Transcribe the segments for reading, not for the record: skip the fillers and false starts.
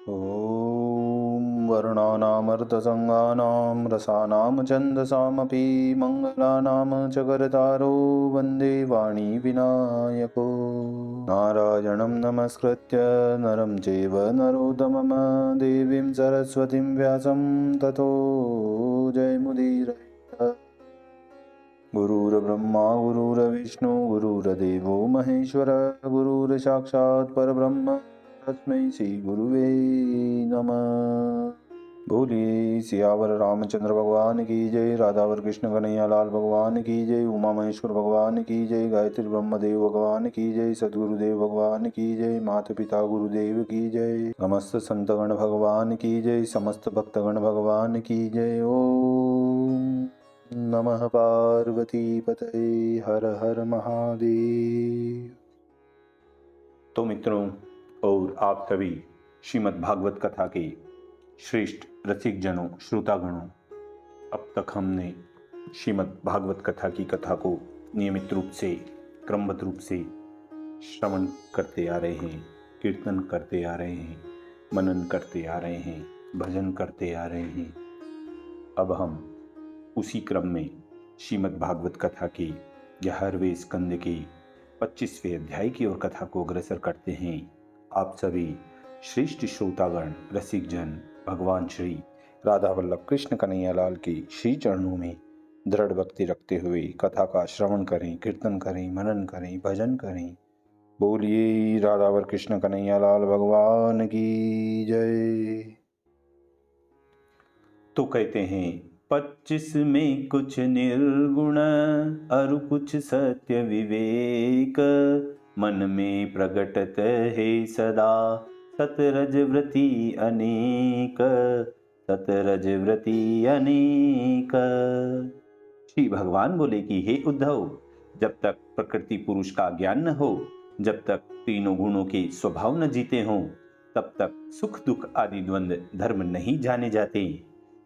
ॐ वर्णानामर्धसङ्गानां रसानां छन्दसामपि मङ्गलानां च करतारो वन्दे वाणी विनायको नारायणं नमस्कृत्य नरं चैव नरोत्तमं देवीं सरस्वतीं व्यासं ततो जयमुदीरये। गुरुर्ब्रह्मा गुरुर्विष्णु गुरुर्देवो महेश्वर गुरुर्साक्षात् परब्रह्म तस्मै श्री गुरुवे नमः। बोलिए सियावर रामचंद्र भगवान की जय, राधावर कृष्ण कन्हैया लाल भगवान की जय, उमा महेश्वर भगवान की जय, गायत्री ब्रह्मदेव भगवान की जय, सदगुरुदेव भगवान की जय, माता पिता गुरुदेव की जय, समस्त संतगण भगवान की जय, समस्त भक्तगण भगवान की जय। ओम नमः पार्वती पतये, हर हर महादेव। तो मित्रों और आप सभी श्रीमद् भागवत कथा के श्रेष्ठ रसिक जनों, श्रोतागणों, अब तक हमने श्रीमद् भागवत कथा की कथा को नियमित रूप से, क्रमबद्ध रूप से श्रवण करते आ रहे हैं, कीर्तन करते आ रहे हैं, मनन करते आ रहे हैं, भजन करते आ रहे हैं। अब हम उसी क्रम में श्रीमद् भागवत कथा के 11वें स्कंद के 25वें अध्याय की ओर कथा को अग्रसर करते हैं। आप सभी श्रेष्ठ श्रोतागण, रसिक जन भगवान श्री राधा वल्लभ कृष्ण कन्हैया लाल के श्री चरणों में दृढ़ भक्ति रखते हुए कथा का श्रवण करें, कीर्तन करें, मनन करें, भजन करें। बोलिए राधावर कृष्ण कन्हैया लाल भगवान की जय। तो कहते हैं 25 में कुछ निर्गुण और कुछ सत्य विवेक, मन में प्रगटत है सदा सतरज वृत्ति अनेक, सतरज वृत्ति अनेक। श्री भगवान बोले कि हे उद्धव, जब तक प्रकृति पुरुष का ज्ञान न हो, जब तक तीनों गुणों के स्वभाव न जीते हों, तब तक सुख दुख आदि द्वंद्व धर्म नहीं जाने जाते।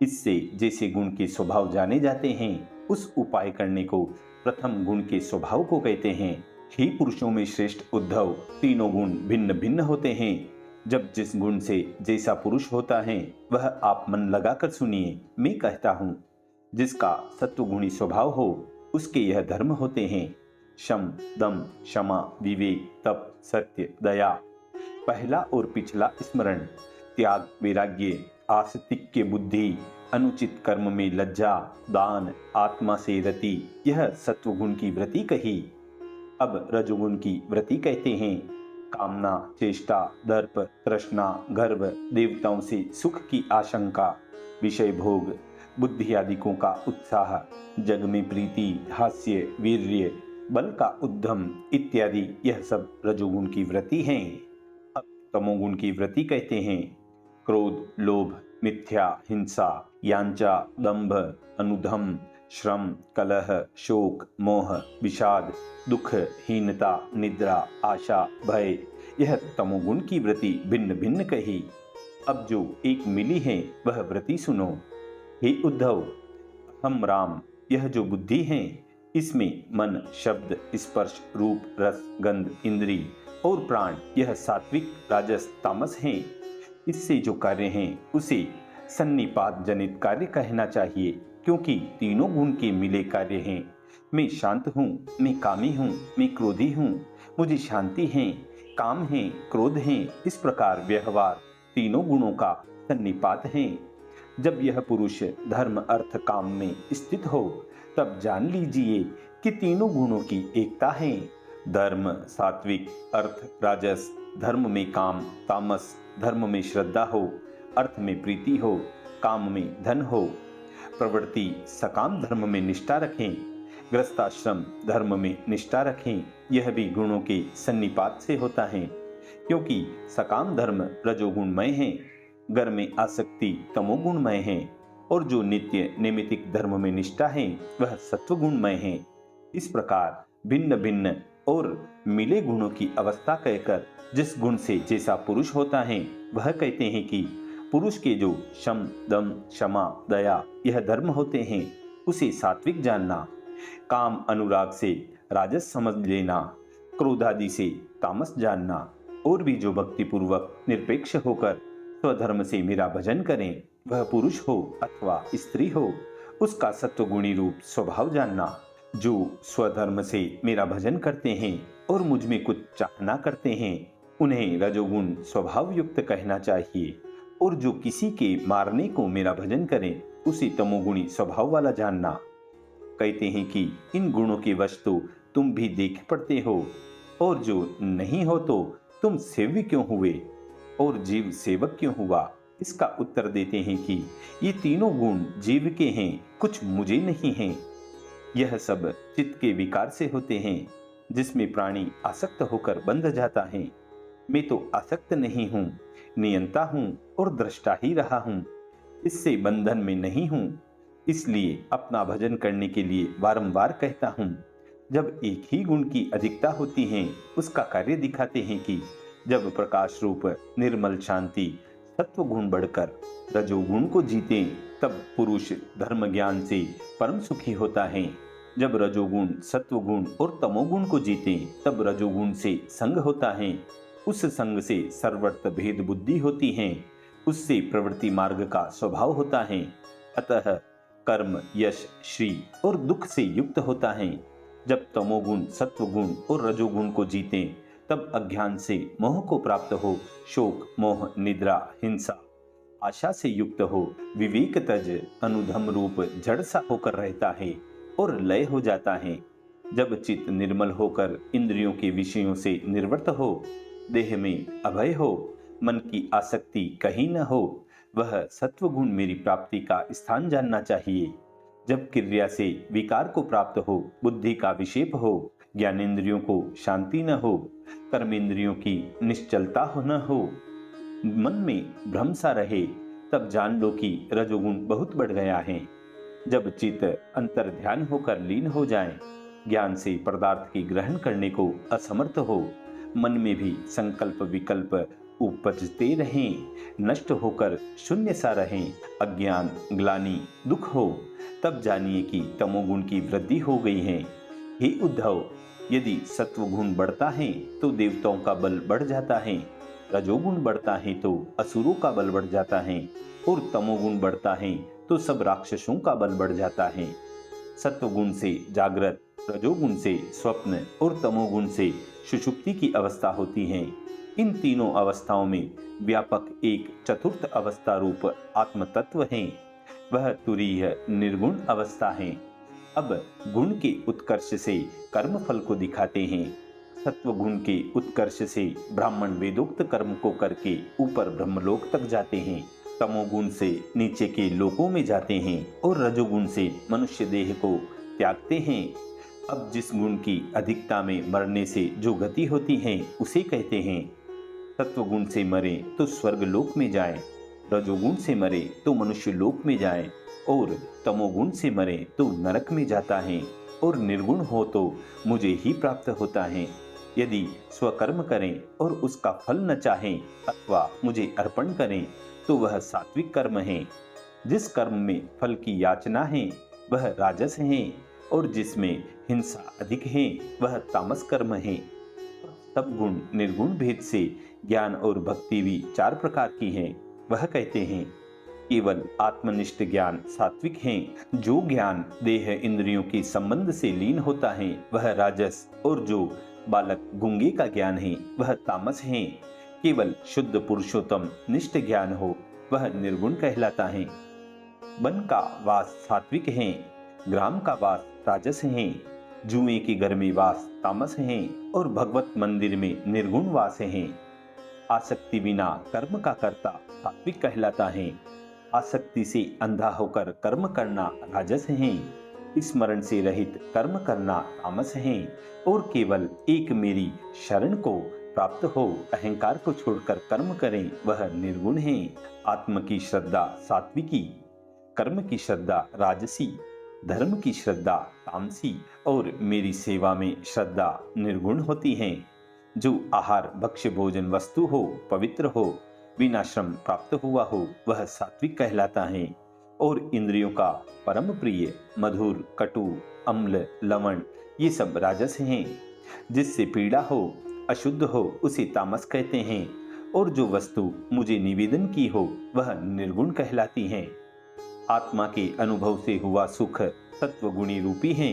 इससे जैसे गुण के स्वभाव जाने जाते हैं, उस उपाय करने को प्रथम गुण के स्वभाव को कहते हैं। हे पुरुषों में श्रेष्ठ उद्धव, तीनों गुण भिन्न भिन्न होते हैं। जब जिस गुण से जैसा पुरुष होता है वह आप मन लगाकर सुनिए। मैं कहता हूँ, जिसका सत्वगुणी स्वभाव हो उसके यह धर्म होते हैं: शम, दम, क्षमा, विवेक, तप, सत्य, दया। पहला और पिछला स्मरण, त्याग, वैराग्य, आस्तिक्य बुद्धि, अनुचित कर्म में लज्जा, दान, आत्मा से रति, यह सत्वगुण की वृत्ति कही। अब रजोगुण की वृत्ति कहते हैं: कामना, चेष्टा, दर्प, तृष्णा, गर्व, देवताओं से सुख की आशंका, विषय भोग, बुद्धि आदिकों का उत्साह, जग में प्रीति, हास्य, वीर्य, बल का उद्यम इत्यादि, यह सब रजोगुण की वृत्ति हैं। अब तमोगुण की वृत्ति कहते हैं: क्रोध, लोभ, मिथ्या, हिंसा, याञ्चा, दंभ, अनुधम, श्रम, कलह, शोक, मोह, विषाद, दुख, हीनता, निद्रा, आशा, भय, यह तमोगुण की वृत्ति भिन्न भिन्न कही। अब जो एक मिली है वह वृत्ति सुनो। हे उद्धव, हम राम, यह जो बुद्धि है, इसमें मन, शब्द, स्पर्श, रूप, रस, गंध, इंद्री और प्राण, यह सात्विक, राजस, तामस हैं। इससे जो कार्य हैं उसे सन्निपात जनित कार्य कहना चाहिए, क्योंकि तीनों गुण के मिले कार्य हैं। मैं शांत हूँ, मैं कामी हूँ, मैं क्रोधी हूँ, मुझे शांति है, काम है, क्रोध है, इस प्रकार व्यवहार तीनों गुणों का सन्निपात है। जब यह पुरुष धर्म, अर्थ, काम में स्थित हो, तब जान लीजिए कि तीनों गुणों की एकता है। धर्म सात्विक, अर्थ राजस, धर्म में काम, तामस, धर्म में श्रद्धा हो, अर्थ में प्रीति हो, काम में धन हो। प्रवृत्ति सकाम धर्म में निष्ठा रखें, गृहस्थाश्रम धर्म में निष्ठा रखें। यह भी गुणों के सन्निपात से होता है, क्योंकि सकाम धर्म रजोगुणमय है, घर में आसक्ति तमोगुणमय है, और जो नित्य नैमित्तिक धर्म में निष्ठा है वह सत्वगुणमय है। इस प्रकार भिन्न भिन्न और मिले गुणों की अवस्था कहकर जिस गुण से जैसा पुरुष होता है वह कहते हैं कि पुरुष के जो शम, दम, क्षमा, दया, यह धर्म होते हैं, उसे सात्विक जानना। काम अनुराग से राजस समझ लेना, क्रोधादि से तामस जानना, और भी जो भक्ति पूर्वक निरपेक्ष होकर स्वधर्म से मेरा भजन करें, वह पुरुष हो अथवा स्त्री हो, उसका सत्वगुणी रूप स्वभाव जानना। जो स्वधर्म से मेरा भजन करते हैं और मुझ में कुछ चाहना करते हैं, उन्हें रजोगुण स्वभाव युक्त कहना चाहिए। और जो किसी के मारने को मेरा भजन करें, उसे तमोगुणी स्वभाव वाला जानना। कहते हैं कि इन गुणों के वश तो तुम भी देख पड़ते हो, और जो नहीं हो तो तुम सेव्य क्यों हुए और जीव सेवक क्यों हुआ? इसका उत्तर देते हैं कि ये तीनों गुण जीव के हैं, कुछ मुझे नहीं हैं। यह सब चित्त के विकार से होते हैं, जिसमें प्राणी आसक्त होकर बंध जाता है। मैं तो आसक्त नहीं हूँ, नियंता हूँ और दृष्टा ही रहा हूँ, इससे बंधन में नहीं हूँ। इसलिए अपना भजन करने के लिए बारंबार कहता हूँ। जब एक ही गुण की अधिकता होती है, उसका कार्य दिखाते हैं कि जब प्रकाश रूप निर्मल शांति सत्व गुण बढ़कर रजोगुण को जीते, तब पुरुष धर्म ज्ञान से परम सुखी होता है। जब रजोगुण सत्वगुण और तमोगुण को जीते, तब रजोगुण से संग होता है। उस संग से सर्वत्र भेद बुद्धि होती है, उससे प्रवृत्ति मार्ग का स्वभाव होता है। अतः कर्म यश श्री और दुख से युक्त होता है। जब तमोगुण सत्वगुण और रजोगुण को जीते, तब अज्ञान से मोह को प्राप्त हो, शोक मोह निद्रा हिंसा आशा से युक्त हो, विवेक तज अनुधम रूप जड़ सा होकर रहता है और लय हो जाता है। जब चित्त निर्मल होकर इंद्रियों के विषयों से निर्वृत्त हो, देह में अभय हो, मन की आसक्ति कहीं न हो, वह सत्वगुण मेरी प्राप्ति का स्थान जानना चाहिए। जब क्रिया से विकार को प्राप्त हो, बुद्धि का विक्षेप हो, ज्ञानेंद्रियों को शांति न हो, कर्मेंद्रियों की निश्चलता हो न हो, मन में भ्रम सा रहे, तब जान लो कि रजोगुण बहुत बढ़ गया है। जब चित्त अंतर ध्यान होकर लीन हो जाए, ज्ञान से पदार्थ की ग्रहण करने को असमर्थ हो, मन में भी संकल्प विकल्प उपजते रहें, नष्ट होकर शून्य सा रहें, अज्ञान ग्लानि दुख हो, तब जानिए कि तमोगुण की वृद्धि हो गई है। हे उद्धव, यदि सत्वगुण बढ़ता है तो देवताओं का बल बढ़ जाता है, रजोगुण बढ़ता है तो असुरों का बल बढ़ जाता है, और तमोगुण बढ़ता है तो सब राक्षसों का बल बढ़ जाता है। सत्वगुण से जागृत, रजोगुण से स्वप्न और तमोगुण से सुषुप्ति की अवस्था होती है। इन तीनों अवस्थाओं में व्यापक एक चतुर्थ अवस्था रूप आत्म तत्व है, वह तुरीय निर्गुण अवस्था है। अब गुण के उत्कर्ष से कर्म फल को दिखाते हैं। सत्वगुण के उत्कर्ष से ब्राह्मण वेदोक्त कर्म को करके ऊपर ब्रह्मलोक तक जाते हैं, तमोगुण से नीचे के लोकों में जाते हैं, और रजोगुण से मनुष्य देह को त्यागते हैं। अब जिस गुण की अधिकता में मरने से जो गति होती है, उसे कहते हैं। सत्वगुण से मरे तो स्वर्ग लोक में जाए, रजोगुण से मरे तो मनुष्य लोक में जाए, और तमोगुण से मरे तो नरक में जाता है, और निर्गुण हो तो मुझे ही प्राप्त होता है। यदि स्वकर्म करें और उसका फल न चाहें अथवा मुझे अर्पण करें, तो वह सात्विक कर्म है। जिस कर्म में फल की याचना है, वह राजस है, और जिसमें हिंसा अधिक है, वह तामस कर्म है। सब गुण निर्गुण भेद से ज्ञान और भक्ति भी चार प्रकार की हैं। वह कहते हैं, केवल आत्मनिष्ठ ज्ञान सात्विक है। जो ज्ञान देह इंद्रियों के संबंध से लीन होता है, वह राजस, और जो बालक गुंगे का ज्ञान है, वह तामस है। केवल शुद्ध पुरुषोत्तम निष्ठ ज्ञान हो, वह निर्गुण कहलाता है। वन का वास सात्विक है, ग्राम का वास राजस है, जुए के घर में वास तामस है, और भगवत मंदिर में निर्गुण वास है। आसक्ति बिना कर्म का कर्ता सात्विक कहलाता है। आसक्ति से अंधा होकर कर्म करना राजस है। स्मरण से रहित कर्म करना तामस है, और केवल एक मेरी शरण को प्राप्त हो, अहंकार को छोड़कर कर्म करें, वह निर्गुण है। आत्म की श्रद्धा सात्विकी, कर्म की श्रद्धा राजसी, धर्म की श्रद्धा तामसी, और मेरी सेवा में श्रद्धा निर्गुण होती है। जो आहार भक्ष्य भोजन वस्तु हो, पवित्र हो, बिना श्रम प्राप्त हुआ हो, वह सात्विक कहलाता है। और इंद्रियों का परम प्रिय मधुर कटु अम्ल लवण, ये सब राजस हैं। जिससे पीड़ा हो, अशुद्ध हो, उसे तामस कहते हैं। और जो वस्तु मुझे निवेदन की हो वह निर्गुण कहलाती हैं। आत्मा के अनुभव से हुआ सुख सत्वगुणी रूपी है,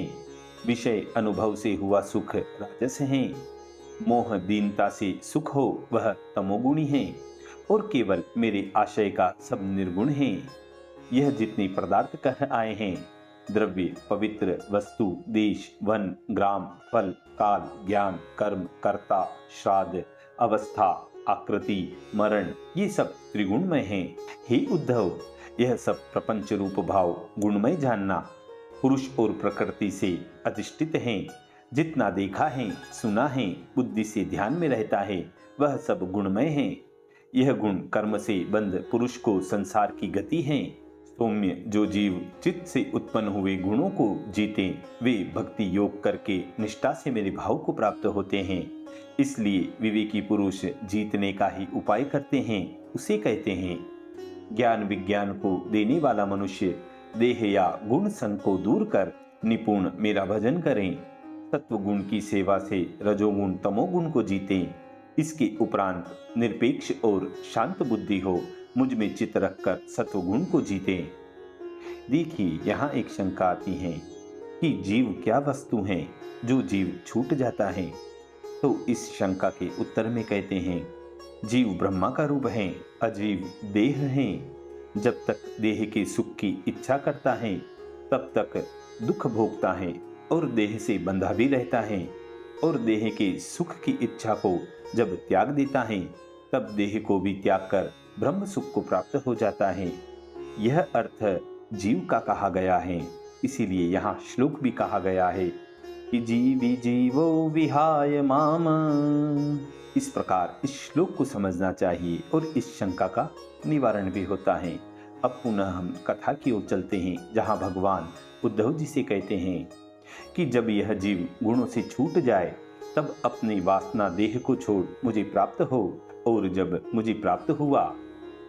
विषय अनुभव से हुआ सुख राजस है, मोह दीनता से सुख हो वह तमोगुणी है, और केवल मेरे आशय का सब निर्गुण है। यह जितने पदार्थ कह आए हैं, द्रव्य, पवित्र वस्तु, देश, वन, ग्राम, फल, काल, ज्ञान, कर्म, कर्ता, श्राद्ध, अवस्था, आकृति, मरण, ये सब त्रिगुणमय हैं। हे उद्धव, यह सब प्रपंच रूप भाव गुणमय जानना पुरुष और प्रकृति से अधिष्ठित हैं। जितना देखा है, सुना है, बुद्धि से ध्यान में रहता है, वह सब गुणमय है। यह गुण कर्म से बंध पुरुष को संसार की गति है। सौम्य जो जीव चित्त से उत्पन्न हुए गुणों को जीते, वे भक्ति योग करके निष्ठा से मेरे भाव को प्राप्त होते हैं। इसलिए विवेकी पुरुष जीतने का ही उपाय करते हैं, उसे कहते हैं। ज्ञान विज्ञान को देने वाला मनुष्य देह या गुण संग को दूर कर निपुण मेरा भजन करें, सत्व गुण की सेवा से रजोगुण तमोगुण को जीतें। इसके उपरांत निरपेक्ष और शांत बुद्धि हो, मुझ में चित्त रखकर सत्वगुण को जीतें। देखिए, यहाँ एक शंका आती है कि जीव क्या वस्तु है जो जीव छूट जाता है। तो इस शंका के उत्तर में कहते हैं, जीव ब्रह्मा का रूप है, अजीव देह है। जब तक देह के सुख की इच्छा करता है तब तक दुख भोगता है और देह से बंधा भी रहता है, और देह के सुख की इच्छा को जब त्याग देता है तब देह को भी त्याग कर ब्रह्म सुख को प्राप्त हो जाता है। यह अर्थ जीव का कहा गया है। इसीलिए यहाँ श्लोक भी कहा गया है कि जीवी जीवो विहाय माम। इस प्रकार इस श्लोक को समझना चाहिए और इस शंका का निवारण भी होता है। अब पुनः हम कथा की ओर चलते हैं, जहाँ भगवान उद्धव जी से कहते हैं कि जब यह जीव गुणों से छूट जाए तब अपनी वासना देह को छोड़ मुझे प्राप्त हो, और जब मुझे प्राप्त हुआ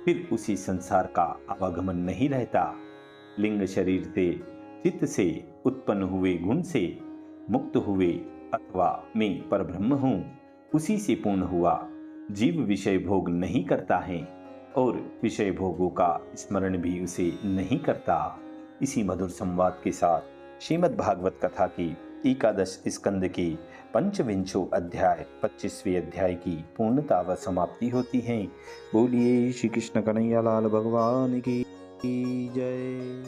फिर उसी संसार का आवागमन नहीं रहता। लिंग शरीर से चित्त से उत्पन्न हुए गुण से मुक्त हुए अथवा मैं परब्रह्म हूँ, उसी से पूर्ण हुआ। जीव विषय भोग नहीं करता है और विषय भोगों का स्मरण भी उसे नहीं करता। इसी मधुर संवाद के साथ श्रीमद् भागवत कथा की एकादश स्कंद की पंचविंशो अध्याय 25वें अध्याय की पूर्णता व समाप्ति होती है। बोलिए श्री कृष्ण कन्हैया लाल भगवान की जय।